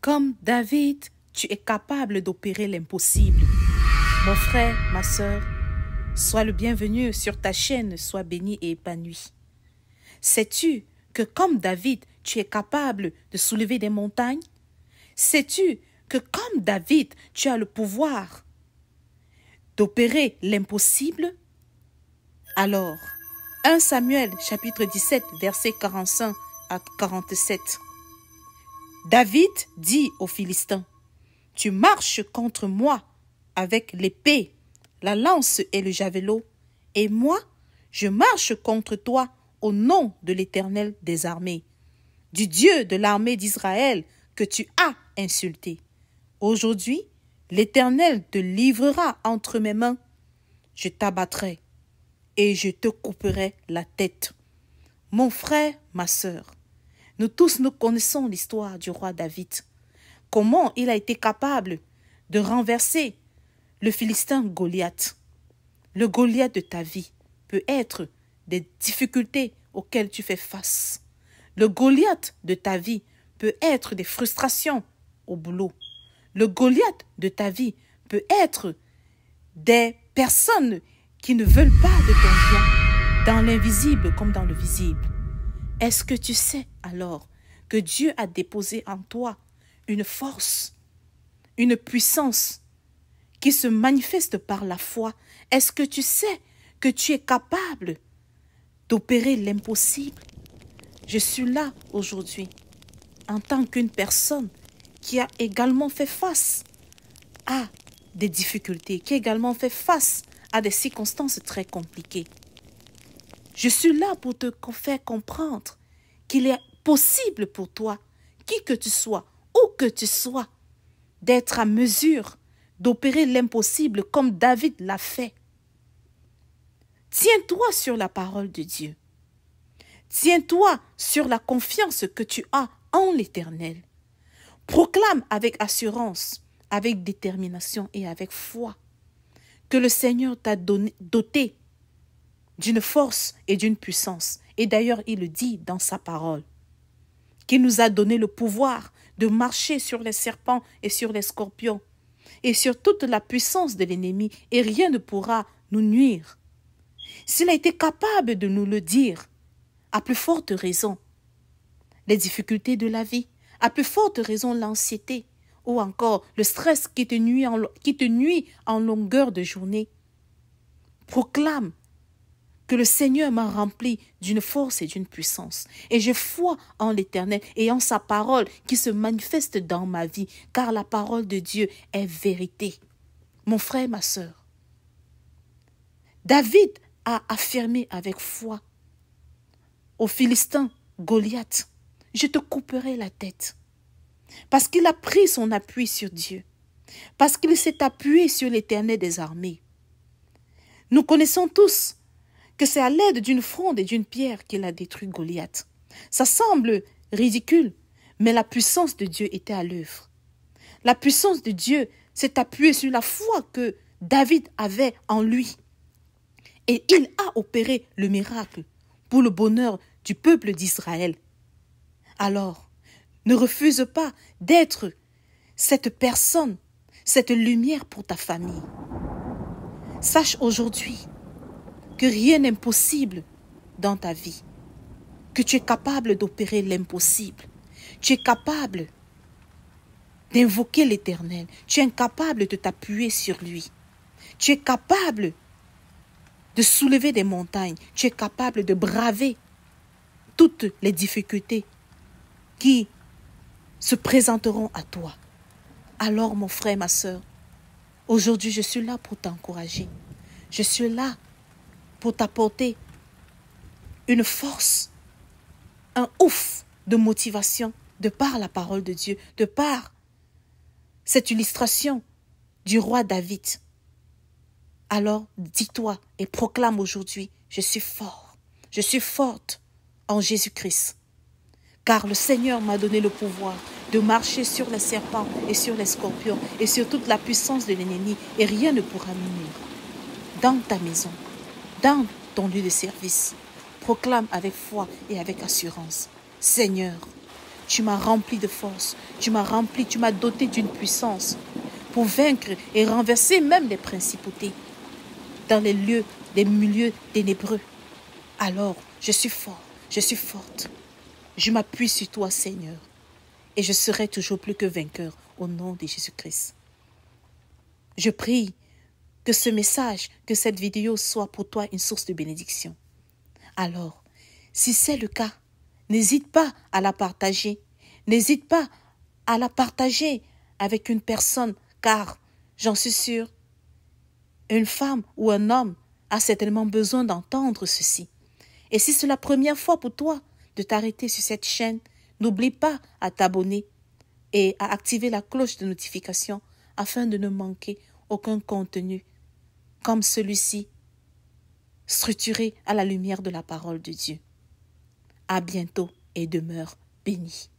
Comme David, tu es capable d'opérer l'impossible. Mon frère, ma sœur, sois le bienvenu sur ta chaîne, sois béni et épanoui. Sais-tu que comme David, tu es capable de soulever des montagnes? Sais-tu que comme David, tu as le pouvoir d'opérer l'impossible? Alors, 1 Samuel chapitre 17, versets 45 à 47. David dit aux Philistins, « Tu marches contre moi avec l'épée, la lance et le javelot, et moi, je marche contre toi au nom de l'Éternel des armées, du Dieu de l'armée d'Israël que tu as insulté. Aujourd'hui, l'Éternel te livrera entre mes mains. Je t'abattrai et je te couperai la tête. » Mon frère, ma sœur, nous tous nous connaissons l'histoire du roi David. Comment il a été capable de renverser le Philistin Goliath. Le Goliath de ta vie peut être des difficultés auxquelles tu fais face. Le Goliath de ta vie peut être des frustrations au boulot. Le Goliath de ta vie peut être des personnes qui ne veulent pas de ton bien, dans l'invisible comme dans le visible. Est-ce que tu sais alors que Dieu a déposé en toi une force, une puissance qui se manifeste par la foi? Est-ce que tu sais que tu es capable d'opérer l'impossible? Je suis là aujourd'hui en tant qu'une personne qui a également fait face à des difficultés, qui a également fait face à des circonstances très compliquées. Je suis là pour te faire comprendre qu'il est possible pour toi, qui que tu sois, où que tu sois, d'être à mesure d'opérer l'impossible comme David l'a fait. Tiens-toi sur la parole de Dieu. Tiens-toi sur la confiance que tu as en l'Éternel. Proclame avec assurance, avec détermination et avec foi que le Seigneur t'a doté d'une force et d'une puissance. Et d'ailleurs, il le dit dans sa parole, qu'il nous a donné le pouvoir de marcher sur les serpents et sur les scorpions et sur toute la puissance de l'ennemi, et rien ne pourra nous nuire. S'il a été capable de nous le dire, à plus forte raison, les difficultés de la vie, à plus forte raison l'anxiété, ou encore le stress qui te nuit en longueur de journée. Proclame que le Seigneur m'a rempli d'une force et d'une puissance. Et je foi en l'Éternel et en sa parole qui se manifeste dans ma vie, car la parole de Dieu est vérité. Mon frère, ma sœur, David a affirmé avec foi au Philistin Goliath, « Je te couperai la tête. » Parce qu'il a pris son appui sur Dieu, parce qu'il s'est appuyé sur l'Éternel des armées. Nous connaissons tous que c'est à l'aide d'une fronde et d'une pierre qu'il a détruit Goliath. Ça semble ridicule, mais la puissance de Dieu était à l'œuvre. La puissance de Dieu s'est appuyée sur la foi que David avait en lui. Et il a opéré le miracle pour le bonheur du peuple d'Israël. Alors, ne refuse pas d'être cette personne, cette lumière pour ta famille. Sache aujourd'hui que rien n'est impossible dans ta vie, que tu es capable d'opérer l'impossible. Tu es capable d'invoquer l'Éternel. Tu es capable de t'appuyer sur lui. Tu es capable de soulever des montagnes. Tu es capable de braver toutes les difficultés qui se présenteront à toi. Alors, mon frère, ma sœur, aujourd'hui, je suis là pour t'encourager. Je suis là pour t'apporter une force, un ouf de motivation de par la parole de Dieu, de par cette illustration du roi David. Alors, dis-toi et proclame aujourd'hui, je suis fort, je suis forte en Jésus-Christ. Car le Seigneur m'a donné le pouvoir de marcher sur les serpents et sur les scorpions et sur toute la puissance de l'ennemi, et rien ne pourra nous nuire. Dans ta maison, dans ton lieu de service, proclame avec foi et avec assurance, Seigneur, Tu m'as rempli de force, tu m'as doté d'une puissance pour vaincre et renverser même les principautés dans les milieux ténébreux. Alors, je suis fort, je suis forte. Je m'appuie sur toi, Seigneur, et je serai toujours plus que vainqueur au nom de Jésus-Christ. Je prie que ce message, que cette vidéo soit pour toi une source de bénédiction. Alors, si c'est le cas, n'hésite pas à la partager. N'hésite pas à la partager avec une personne, car, j'en suis sûre, une femme ou un homme a certainement besoin d'entendre ceci. Et si c'est la première fois pour toi de t'arrêter sur cette chaîne, n'oublie pas à t'abonner et à activer la cloche de notification afin de ne manquer aucun contenu comme celui-ci, structuré à la lumière de la parole de Dieu. À bientôt et demeure béni.